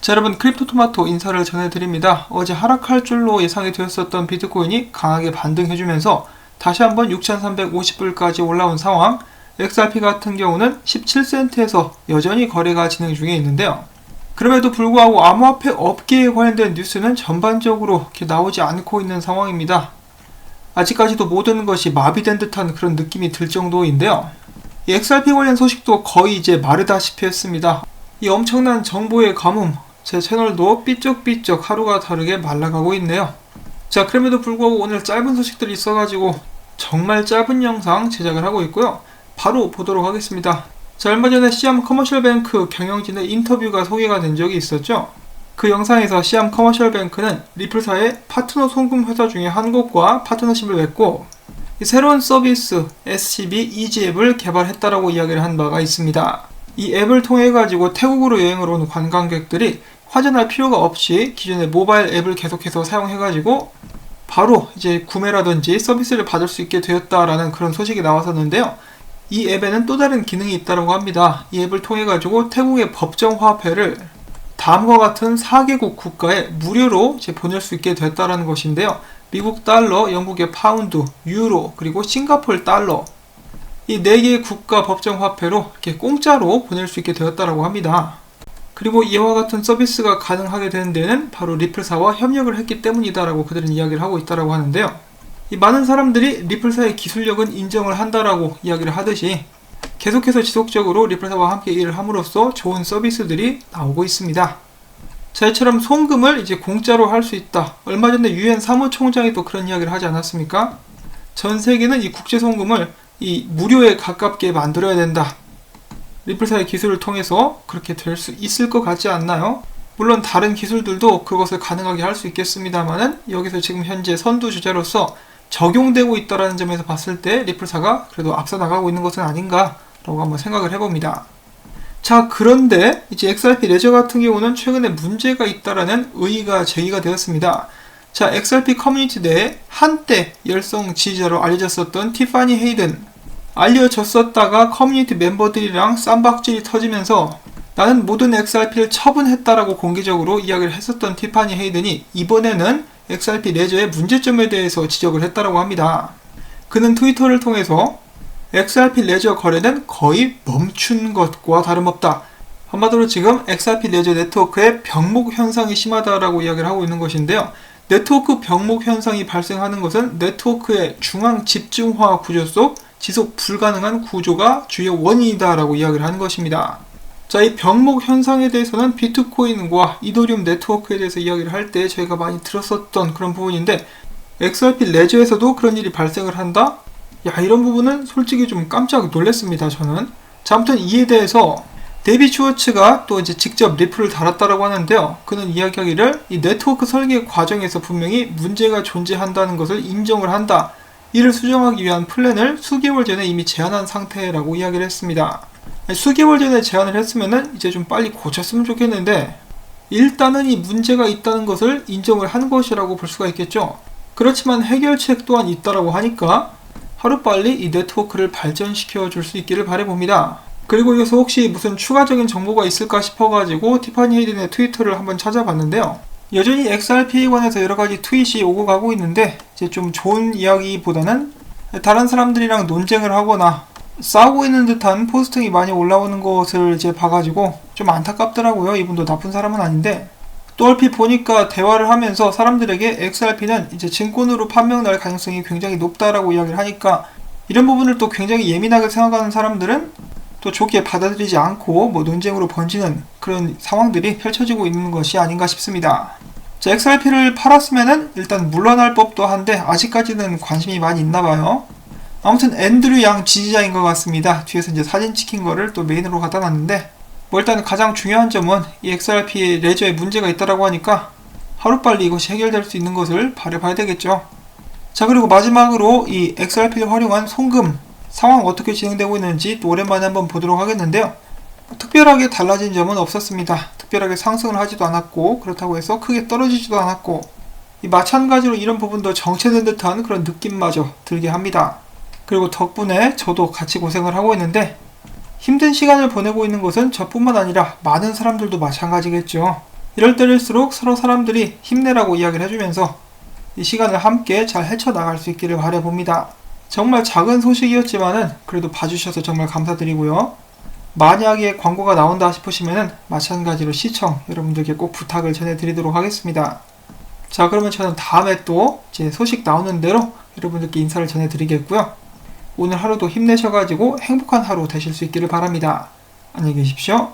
자, 여러분, 크립토토마토 인사를 전해드립니다. 어제 하락할 줄로 예상이 되었었던 비트코인이 강하게 반등해주면서 다시 한번 6,350불까지 올라온 상황. XRP 같은 경우는 17센트에서 여전히 거래가 진행 중에 있는데요. 그럼에도 불구하고 암호화폐 업계에 관련된 뉴스는 전반적으로 이렇게 나오지 않고 있는 상황입니다. 아직까지도 모든 것이 마비된 듯한 그런 느낌이 들 정도인데요. 이 XRP 관련 소식도 거의 이제 마르다시피 했습니다. 이 엄청난 정보의 가뭄, 제 채널도 삐쩍삐쩍 하루가 다르게 말라가고 있네요. 자, 그럼에도 불구하고 오늘 짧은 소식들이 있어가지고 정말 짧은 영상 제작을 하고 있고요. 바로 보도록 하겠습니다. 자, 얼마 전에 시암 커머셜뱅크 경영진의 인터뷰가 소개가 된 적이 있었죠. 그 영상에서 시암 커머셜뱅크는 리플사의 파트너 송금 회사 중에 한 곳과 파트너십을 맺고 이 새로운 서비스 SCB 이지 앱을 개발했다라고 이야기를 한 바가 있습니다. 이 앱을 통해 가지고 태국으로 여행을 온 관광객들이 화전할 필요가 없이 기존의 모바일 앱을 계속해서 사용해 가지고 바로 이제 구매라든지 서비스를 받을 수 있게 되었다라는 그런 소식이 나왔었는데요. 이 앱에는 또 다른 기능이 있다고 합니다. 이 앱을 통해 가지고 태국의 법정 화폐를 다음과 같은 4개국 국가에 무료로 이제 보낼 수 있게 됐다라는 것인데요. 미국 달러, 영국의 파운드, 유로, 그리고 싱가포르 달러, 이 4개의 국가 법정 화폐로 이렇게 공짜로 보낼 수 있게 되었다라고 합니다. 그리고 이와 같은 서비스가 가능하게 된 데는 바로 리플사와 협력을 했기 때문이다라고 그들은 이야기를 하고 있다라고 하는데요. 이 많은 사람들이 리플사의 기술력은 인정을 한다라고 이야기를 하듯이 계속해서 지속적으로 리플사와 함께 일을 함으로써 좋은 서비스들이 나오고 있습니다. 자, 이처럼 송금을 이제 공짜로 할 수 있다. 얼마 전에 유엔 사무총장이 또 그런 이야기를 하지 않았습니까? 전 세계는 이 국제 송금을 이 무료에 가깝게 만들어야 된다. 리플사의 기술을 통해서 그렇게 될 수 있을 것 같지 않나요? 물론 다른 기술들도 그것을 가능하게 할 수 있겠습니다만은 여기서 지금 현재 선두주자로서 적용되고 있다는 점에서 봤을 때 리플사가 그래도 앞서 나가고 있는 것은 아닌가라고 한번 생각을 해봅니다. 자, 그런데 이제 XRP 레저 같은 경우는 최근에 문제가 있다라는 의의가 제기가 되었습니다. 자, XRP 커뮤니티 내에 한때 열성 지지자로 알려졌었던 티파니 헤이든, 알려졌었다가 커뮤니티 멤버들이랑 쌈박질이 터지면서 나는 모든 XRP를 처분했다라고 공개적으로 이야기를 했었던 티파니 헤이든이 이번에는 XRP 레저의 문제점에 대해서 지적을 했다라고 합니다. 그는 트위터를 통해서 XRP 레저 거래는 거의 멈춘 것과 다름없다. 한마디로 지금 XRP 레저 네트워크의 병목 현상이 심하다라고 이야기를 하고 있는 것인데요. 네트워크 병목 현상이 발생하는 것은 네트워크의 중앙 집중화 구조 속 지속 불가능한 구조가 주요 원인이다라고 이야기를 하는 것입니다. 자, 이 병목 현상에 대해서는 비트코인과 이더리움 네트워크에 대해서 이야기를 할 때 저희가 많이 들었었던 그런 부분인데 XRP 레저에서도 그런 일이 발생을 한다? 야, 이런 부분은 솔직히 좀 깜짝 놀랐습니다, 저는. 자, 아무튼 이에 대해서 데이비 슈워츠가 또 이제 직접 리플을 달았다라고 하는데요. 그는 이야기하기를 이 네트워크 설계 과정에서 분명히 문제가 존재한다는 것을 인정을 한다. 이를 수정하기 위한 플랜을 수개월 전에 이미 제안한 상태라고 이야기를 했습니다. 수개월 전에 제안을 했으면은 이제 좀 빨리 고쳤으면 좋겠는데 일단은 이 문제가 있다는 것을 인정을 한 것이라고 볼 수가 있겠죠. 그렇지만 해결책 또한 있다라고 하니까 하루빨리 이 네트워크를 발전시켜 줄 수 있기를 바라봅니다. 그리고 여기서 혹시 무슨 추가적인 정보가 있을까 싶어가지고 티파니 헤이든의 트위터를 한번 찾아봤는데요. 여전히 XRP에 관해서 여러가지 트윗이 오고 가고 있는데 이제 좀 좋은 이야기보다는 다른 사람들이랑 논쟁을 하거나 싸우고 있는 듯한 포스팅이 많이 올라오는 것을 이제 봐가지고 좀 안타깝더라고요. 이분도 나쁜 사람은 아닌데 또 얼핏 보니까 대화를 하면서 사람들에게 XRP는 이제 증권으로 판명 날 가능성이 굉장히 높다라고 이야기를 하니까 이런 부분을 또 굉장히 예민하게 생각하는 사람들은 또 좋게 받아들이지 않고 뭐 논쟁으로 번지는 그런 상황들이 펼쳐지고 있는 것이 아닌가 싶습니다. 자, XRP를 팔았으면은 일단 물러날 법도 한데 아직까지는 관심이 많이 있나봐요. 아무튼 앤드류 양 지지자인 것 같습니다. 뒤에서 이제 사진 찍힌 거를 또 메인으로 갖다 놨는데 뭐 일단 가장 중요한 점은 이 XRP 레저에 문제가 있다라고 하니까 하루빨리 이것이 해결될 수 있는 것을 바라봐야 되겠죠. 자, 그리고 마지막으로 이 XRP를 활용한 송금 상황 어떻게 진행되고 있는지 또 오랜만에 한번 보도록 하겠는데요. 특별하게 달라진 점은 없었습니다. 특별하게 상승을 하지도 않았고 그렇다고 해서 크게 떨어지지도 않았고 마찬가지로 이런 부분도 정체된 듯한 그런 느낌마저 들게 합니다. 그리고 덕분에 저도 같이 고생을 하고 있는데 힘든 시간을 보내고 있는 것은 저뿐만 아니라 많은 사람들도 마찬가지겠죠. 이럴 때일수록 서로 사람들이 힘내라고 이야기를 해주면서 이 시간을 함께 잘 헤쳐나갈 수 있기를 바라봅니다. 정말 작은 소식이었지만은 그래도 봐주셔서 정말 감사드리고요. 만약에 광고가 나온다 싶으시면은 마찬가지로 시청 여러분들께 꼭 부탁을 전해드리도록 하겠습니다. 자, 그러면 저는 다음에 또 제 소식 나오는 대로 여러분들께 인사를 전해드리겠고요. 오늘 하루도 힘내셔가지고 행복한 하루 되실 수 있기를 바랍니다. 안녕히 계십시오.